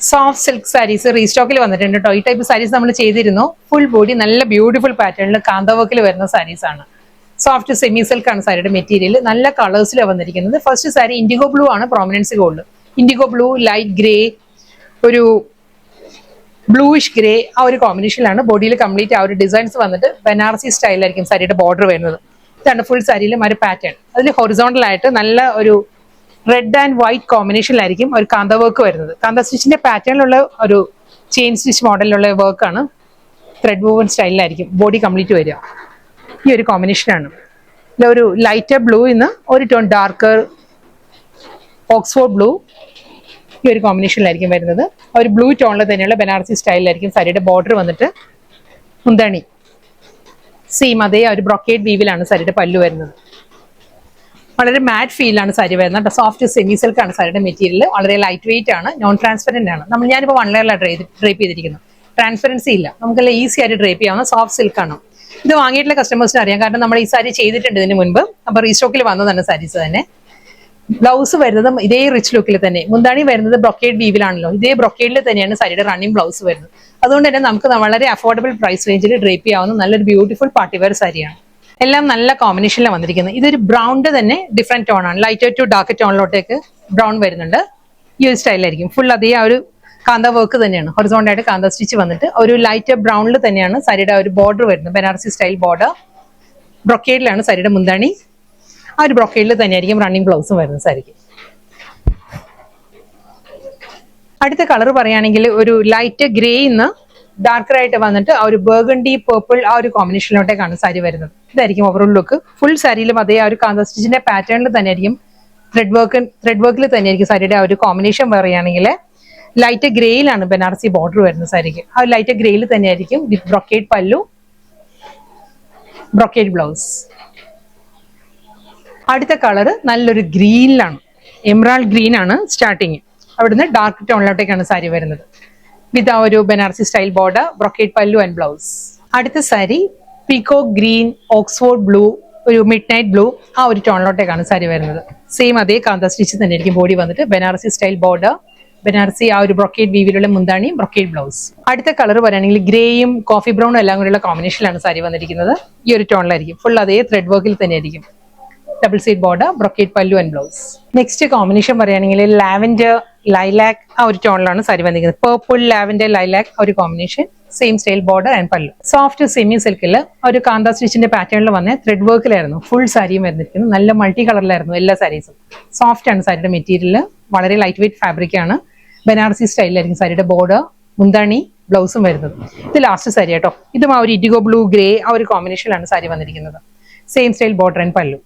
Soft silk saris റീസ്റ്റോക്കിൽ വന്നിട്ടുണ്ട് കേട്ടോ. ഈ ടൈപ്പ് സാരീസ് നമ്മൾ ചെയ്തിരുന്നു. ഫുൾ ബോഡി നല്ല ബ്യൂട്ടിഫുൾ പാറ്റേണിൽ കാന്ത വർക്കിൽ വരുന്ന സാരീസ് ആണ്. സോഫ്റ്റ് സെമി സിൽക്ക് ആണ് സാരിയുടെ മെറ്റീരിയൽ. നല്ല കളേഴ്സിലാണ് വന്നിരിക്കുന്നത്. ഫസ്റ്റ് സാരി ഇൻഡിഗോ ബ്ലൂ ആണ് prominence gold. IndiGo blue, light grey, ഒരു ബ്ലൂയിഷ് ഗ്രേ, ആ ഒരു കോമ്പിനേഷനിലാണ് ബോഡിയിൽ കംപ്ലീറ്റ് ആ ഒരു ഡിസൈൻസ് വന്നിട്ട് ബനാറസി സ്റ്റൈലായിരിക്കും സാരിയുടെ ബോർഡർ വരുന്നത്. ഇതാണ് ഫുൾ സാരിയിലും ഒരു പാറ്റേൺ. അതിൽ ഹൊറിസോണ്ടൽ ആയിട്ട് നല്ല ഒരു റെഡ് ആൻഡ് വൈറ്റ് കോമ്പിനേഷനിലായിരിക്കും ഒരു കാന്ത വർക്ക് വരുന്നത്. കാന്ത സ്റ്റിച്ചിന്റെ പാറ്റേണിലുള്ള ഒരു ചെയിൻ സ്റ്റിച്ച് മോഡലിലുള്ള വർക്കാണ്. ത്രെഡ് വൂവൻ സ്റ്റൈലിലായിരിക്കും ബോഡി കംപ്ലീറ്റ് വരിക. ഈ ഒരു കോമ്പിനേഷനാണ്. ഒരു ലൈറ്റർ ബ്ലൂ ഇന്ന് ഒരു ടോൺ ഡാർക്കർ ഓക്സ്ഫോർഡ് ബ്ലൂ, ഈ ഒരു കോമ്പിനേഷനിലായിരിക്കും വരുന്നത്. ഒരു ബ്ലൂ ടോണിൽ തന്നെയുള്ള ബനാറസി സ്റ്റൈലിലായിരിക്കും സാരിയുടെ ബോർഡർ വന്നിട്ട്. മുന്താണി സെയിം അതേ ഒരു ബ്രൊക്കേഡ് വീവിലാണ് സാരിയുടെ പല്ലു വരുന്നത്. വളരെ മാറ്റ് ഫീലാണ് സാരി വരുന്നത്. സോഫ്റ്റ് സെമി സിൽക്ക് ആണ് സാരിയുടെ മെറ്റീരിയൽ. വളരെ ലൈറ്റ് വെയിറ്റ് ആണ്, നോൺ ട്രാൻസ്പെറന്റ് ആണ്. ഞാനിപ്പോൾ 1 ലെയറിലാണ് ഡ്രേപ്പ് ചെയ്തിരിക്കുന്നത്. ട്രാൻസ്പെറൻസി ഇല്ല, നമുക്കെല്ലാം ഈസി ആയിട്ട് ഡ്രേപ്പ് ചെയ്യാവുന്ന സോഫ്റ്റ് സിൽക്ക് ആണ്. ഇത് വാങ്ങിയിട്ടുള്ള കസ്റ്റമേഴ്സിന് അറിയാം, കാരണം നമ്മൾ ഈ സാരി ചെയ്തിട്ടുണ്ട് ഇതിന് മുൻപ്. അപ്പോൾ റീസ്റ്റോക്കിൽ വന്നതാണ് സാരീസ് തന്നെ. ബ്ലൗസ് വരുന്നതും ഇതേ റിച്ച് ലുക്കിൽ തന്നെ. മുന്താണി വരുന്നത് ബ്രൊക്കേഡ് വീവിലാണല്ലോ, ഇതേ ബ്രൊക്കേഡിൽ തന്നെയാണ് സാരിയുടെ റണ്ണിങ് ബ്ലൗസ് വരുന്നത്. അതുകൊണ്ട് തന്നെ നമുക്ക് വളരെ അഫോർഡബിൾ പ്രൈസ് റേഞ്ചിൽ ഡ്രേപ്പ് ചെയ്യാവുന്ന നല്ലൊരു ബ്യൂട്ടിഫുൾ പാർട്ടി വെയർ സാരിയാണ്. എല്ലാം നല്ല കോമ്പിനേഷനിലാണ് വന്നിരിക്കുന്നത്. ഇതൊരു ബ്രൗണിന്റെ തന്നെ ഡിഫറെന്റ് ടോൺ ആണ്. ലൈറ്റർ ടു ഡാർക്ക് ടോണിലോട്ടേക്ക് ബ്രൗൺ വരുന്നുണ്ട്. ഈ ഒരു സ്റ്റൈലായിരിക്കും. ഫുൾ അതേ ആ ഒരു കാന്ത വർക്ക് തന്നെയാണ്. ഹൊറിസോണ്ടൽ ആയിട്ട് കാന്ത സ്റ്റിച്ച് വന്നിട്ട് ഒരു ലൈറ്റർ ബ്രൗണിൽ തന്നെയാണ് സാരിയുടെ ഒരു ബോർഡർ വരുന്നത്. Banarasi style border. ബ്രൊക്കേഡിലാണ് സാരിയുടെ മുന്താണി. ആ ഒരു ബ്രൊക്കേഡിൽ തന്നെയായിരിക്കും റണ്ണിങ് ബ്ലൗസും വരുന്നത് സാരിക്ക്. അടുത്ത കളർ പറയുകയാണെങ്കിൽ ഒരു ലൈറ്റ് ഗ്രേ ഇന്ന് ഡാർക്കർ ആയിട്ട് വന്നിട്ട് ആ ഒരു ബർഗണ്ടി പേർപ്പിൾ ആ ഒരു കോമ്പിനേഷനിലോട്ടേക്കാണ് സാരി വരുന്നത്. ഇതായിരിക്കും ഓവറോൾ ലുക്ക്. ഫുൾ സാരിയിലും അതേ ആ ഒരു കാന്ത സ്റ്റിച്ചിന്റെ പാറ്റേണിൽ തന്നെയായിരിക്കും ത്രെഡ് വർക്കിൽ തന്നെയായിരിക്കും സാരിയുടെ ആ ഒരു കോമ്പിനേഷൻ പറയുകയാണെങ്കിൽ. ലൈറ്റ് ഗ്രേയിലാണ് ബനാറസി ബോർഡർ വരുന്നത് സാരിക്ക്. ആ ലൈറ്റ് ഗ്രേയിൽ തന്നെയായിരിക്കും വിത്ത് ബ്രൊക്കേഡ് പല്ലു, ബ്രൊക്കേഡ് ബ്ലൗസ്. അടുത്ത കളർ നല്ലൊരു ഗ്രീനിലാണ്. എമറാൾഡ് ഗ്രീൻ ആണ് സ്റ്റാർട്ടിങ്. അവിടുന്ന് ഡാർക്ക് ടോണിലോട്ടേക്കാണ് സാരി വരുന്നത്. വിത്ത് ആ ഒരു ബനാറസി സ്റ്റൈൽ ബോർഡർ, ബ്രൊക്കേഡ് പല്ലു ആൻഡ് ബ്ലൗസ്. അടുത്ത സാരി പീകോ ഗ്രീൻ, ഓക്സ്ഫോർഡ് ബ്ലൂ, ഒരു മിഡ് നൈറ്റ് ബ്ലൂ, ആ ഒരു ടോണിലോട്ടേക്കാണ് സാരി വരുന്നത്. സെയിം അതേ കാന്ത സ്റ്റിച്ച് തന്നെയായിരിക്കും ബോഡി വന്നിട്ട്. ബനാറസി സ്റ്റൈൽ ബോർഡർ, ബനാറസി ആ ഒരു ബ്രൊക്കേഡ് വീവിലുള്ള മുന്താണി, ബ്രൊക്കേഡ് ബ്ലൗസ്. അടുത്ത കളർ പറയുകയാണെങ്കിൽ ഗ്രേയും കോഫി ബ്രൗണും എല്ലാം കൂടിയുള്ള കോമ്പിനേഷനിലാണ് സാരി വന്നിരിക്കുന്നത്. ഈ ഒരു ടോണിലായിരിക്കും. ഫുൾ അതേ ത്രെഡ് വർക്കിൽ തന്നെയായിരിക്കും. ഡബിൾ സൈഡ് ബോർഡർ, ബ്രൊക്കേഡ് പല്ലു ആൻഡ് ബ്ലൗസ്. നെക്സ്റ്റ് കോമ്പിനേഷൻ പറയുകയാണെങ്കിൽ ലാവൻഡർ, ലൈലാക്ക് ആ ഒരു ടോണിലാണ് സാരി വന്നിരിക്കുന്നത്. പേർപ്പിൾ, ലാവൻഡർ, ലൈലാക്ക് ആ ഒരു combination. Same style border and പല്ലു. സോഫ്റ്റ് സെമി സിൽക്കിൽ ഒരു കാന്ത സ്റ്റിച്ചിന്റെ പാറ്റേണിൽ വന്ന ത്രെഡ് വർക്കിലായിരുന്നു ഫുൾ സാരിയും വരുന്നിരിക്കുന്നത്. നല്ല മൾട്ടി കളറിലായിരുന്നു എല്ലാ സാരീസും. സോഫ്റ്റ് ആണ് സാരിയുടെ മെറ്റീരിയൽ. വളരെ ലൈറ്റ് വെയിറ്റ് ഫാബ്രിക് ആണ്. ബനാറസി സ്റ്റൈലിലായിരിക്കും സാരിയുടെ ബോർഡർ, മുന്താണി, ബ്ലൗസും വരുന്നത്. ഇത് ലാസ്റ്റ് സാരി കേട്ടോ. ഇതും ആ ഒരു ഇൻഡിഗോ ബ്ലൂ ഗ്രേ ആ ഒരു കോമ്പിനേഷനിലാണ് സാരി വന്നിരിക്കുന്നത്. സെയിം സ്റ്റൈൽ ബോർഡർ ആൻഡ് പല്ലു.